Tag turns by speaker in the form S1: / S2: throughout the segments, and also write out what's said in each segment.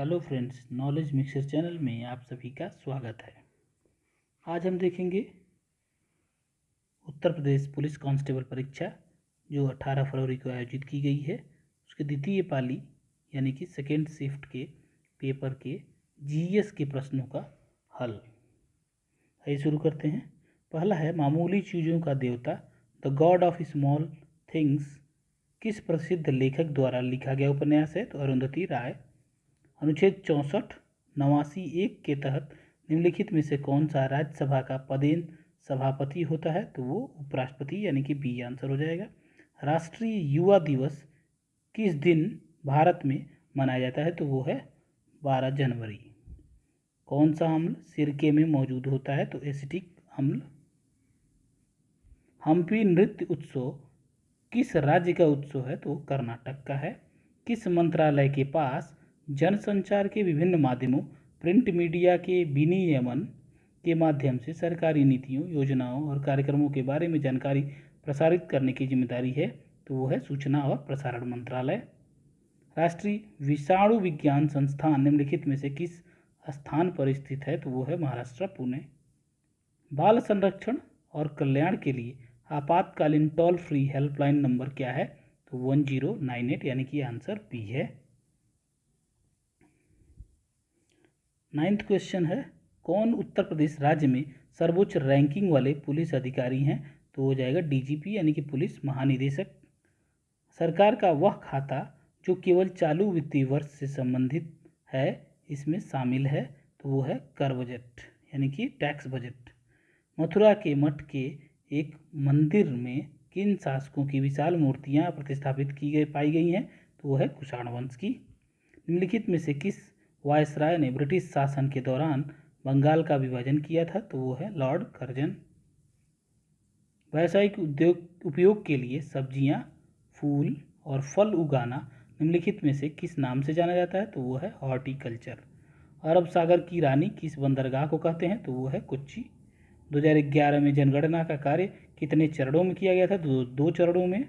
S1: Hello friends, knowledge mixer channel में आप सभी का स्वागत है। आज हम देखेंगे उत्तर प्रदेश पुलिस कांस्टेबल परीक्षा जो 18 फरवरी को आयोजित की गई है, उसके द्वितीय पाली यानी कि सेकेंड शिफ्ट के पेपर के जीएस के प्रश्नों का हल। आइए शुरू करते हैं। पहला है, मामूली चीज़ों का देवता the God of small things किस प्रसिद्ध लेखक द्वारा लिखा गया उपन्यास है? तो अरुंधति राय। अनुच्छेद 64 नवासी 1 के तहत निम्नलिखित में से कौन सा राज्यसभा का पदेन सभापति होता है? तो वो उपराष्ट्रपति यानी कि बी आंसर हो जाएगा। राष्ट्रीय युवा दिवस किस दिन भारत में मनाया जाता है? तो वो है 12 जनवरी। कौन सा अम्ल सिरके में मौजूद होता है? तो एसिटिक अम्ल। हम्पी नृत्य उत्सव किस राज्य का उत्सव है? तो कर्नाटक का है। किस मंत्रालय के पास जनसंचार के विभिन्न माध्यमों प्रिंट मीडिया के विनियमन के माध्यम से सरकारी नीतियों, योजनाओं और कार्यक्रमों के बारे में जानकारी प्रसारित करने की जिम्मेदारी है? तो वो है सूचना और प्रसारण मंत्रालय। राष्ट्रीय विषाणु विज्ञान संस्थान निम्नलिखित में से किस स्थान पर स्थित है? तो वो है महाराष्ट्र, पुणे। बाल संरक्षण और कल्याण के लिए आपातकालीन टोल फ्री हेल्पलाइन नंबर क्या है? तो 1098 यानी कि आंसर बी है। 9th क्वेश्चन है, कौन उत्तर प्रदेश राज्य में सर्वोच्च रैंकिंग वाले पुलिस अधिकारी हैं? तो हो जाएगा डीजीपी यानी कि पुलिस महानिदेशक। सरकार का वह खाता जो केवल चालू वित्तीय वर्ष से संबंधित है इसमें शामिल है? तो वो है कर बजट यानी कि टैक्स बजट। मथुरा के मठ के एक मंदिर में किन शासकों की विशाल मूर्तियां प्रतिस्थापित पाई गई हैं? तो वो है कुषाण वंश की। निम्नलिखित में से किस वायसराय ने ब्रिटिश शासन के दौरान बंगाल का विभाजन किया था? तो वो है लॉर्ड कर्जन। व्यावसायिक उपयोग के लिए सब्जियां, फूल और फल उगाना निम्नलिखित में से किस नाम से जाना जाता है? तो वो है हॉर्टिकल्चर। अरब सागर की रानी किस बंदरगाह को कहते हैं? तो वो है कोच्चि। 2011 में जनगणना का कार्य कितने चरणों में किया गया था? दो चरणों में।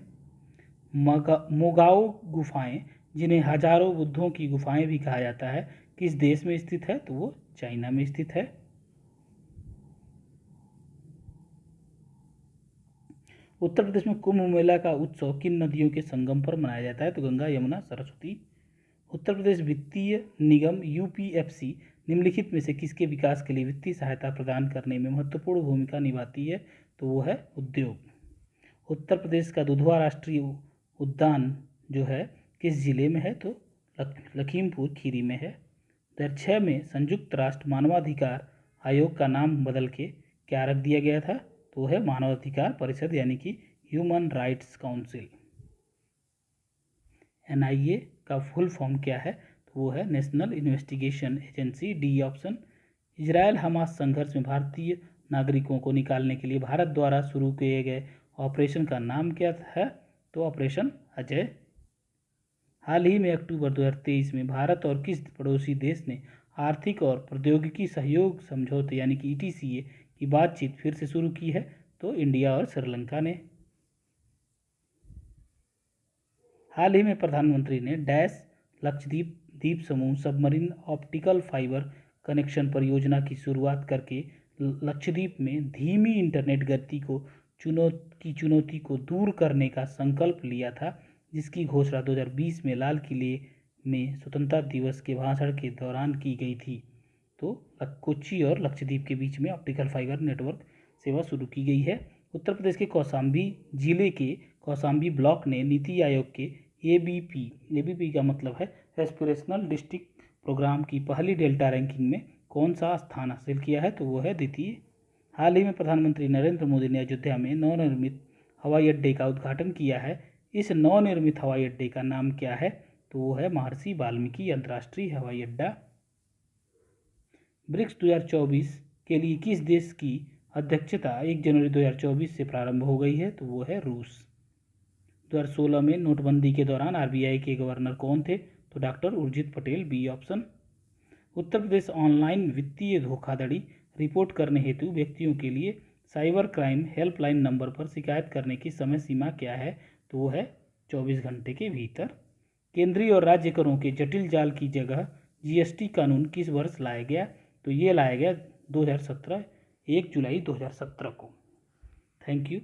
S1: मोगाओ गुफाएं, जिन्हें हजारों बुद्धों की गुफाएं भी कहा जाता है, किस देश में स्थित है? तो वो चाइना में स्थित है। उत्तर प्रदेश में कुंभ मेला का उत्सव किन नदियों के संगम पर मनाया जाता है? तो गंगा, यमुना, सरस्वती। उत्तर प्रदेश वित्तीय निगम यूपीएफसी निम्नलिखित में से किसके विकास के लिए वित्तीय सहायता प्रदान करने में महत्वपूर्ण भूमिका निभाती है? तो वो है उद्योग। उत्तर प्रदेश का दुधवा राष्ट्रीय उद्यान जो है किस जिले में है? तो लखीमपुर खीरी में है। 2006 में संयुक्त राष्ट्र मानवाधिकार आयोग का नाम बदल के क्या रख दिया गया था? तो है मानवाधिकार परिषद यानी कि ह्यूमन राइट्स काउंसिल। एनआईए का फुल फॉर्म क्या है? तो वो है national investigation agency, D option. Israel Hamas संघर्ष में भारतीय नागरिकों को निकालने के लिए भारत द्वारा शुरू किए गए ऑपरेशन का नाम क्या है? तो ऑपरेशन अजय। हाल ही में अक्टूबर 2023 में भारत और किस पड़ोसी देश ने आर्थिक और प्रौद्योगिकी सहयोग समझौते यानी कि ईटीसीए की बातचीत फिर से शुरू की है? तो इंडिया और श्रीलंका ने। हाल ही में प्रधानमंत्री ने डैश लक्षद्वीप द्वीप समूह सबमरीन ऑप्टिकल फाइबर कनेक्शन परियोजना की शुरुआत करके लक्षद्वीप में धीमी इंटरनेट गति की चुनौती को दूर करने का संकल्प लिया था, जिसकी घोषणा 2020 में लाल किले में स्वतंत्रता दिवस के भाषण के दौरान की गई थी। तो कोच्चि और लक्षद्वीप के बीच में ऑप्टिकल फाइबर नेटवर्क सेवा शुरू की गई है। उत्तर प्रदेश के कौशाम्बी जिले के कौशाम्बी ब्लॉक ने नीति आयोग के एबीपी का मतलब है एस्पिरेशनल डिस्ट्रिक्ट प्रोग्राम की पहली डेल्टा रैंकिंग में कौन सा स्थान हासिल किया है? तो वो है द्वितीय। हाल ही में प्रधानमंत्री नरेंद्र मोदी ने अयोध्या में नवनिर्मित हवाई अड्डे का उद्घाटन किया है। इस नवनिर्मित हवाई अड्डे का नाम क्या है? तो वो है महर्षि वाल्मीकि अंतर्राष्ट्रीय हवाई अड्डा। ब्रिक्स 2024 के लिए किस देश की अध्यक्षता 1 जनवरी 2024 से प्रारंभ हो गई है? तो वो है रूस। 2016 में नोटबंदी के दौरान आरबीआई के गवर्नर कौन थे? तो doctor Urjit Patel, B option. Uttar Pradesh online वित्तीय धोखाधड़ी रिपोर्ट करने हेतु व्यक्तियों के लिए साइबर क्राइम हेल्पलाइन नंबर पर शिकायत करने की समय सीमा क्या है? तो वो है 24 घंटे के भीतर। केंद्रीय और राज्य करों के जटिल जाल की जगह जीएसटी कानून किस वर्ष लाया गया? तो ये लाया गया 2017, 1 जुलाई 2017 को। Thank you.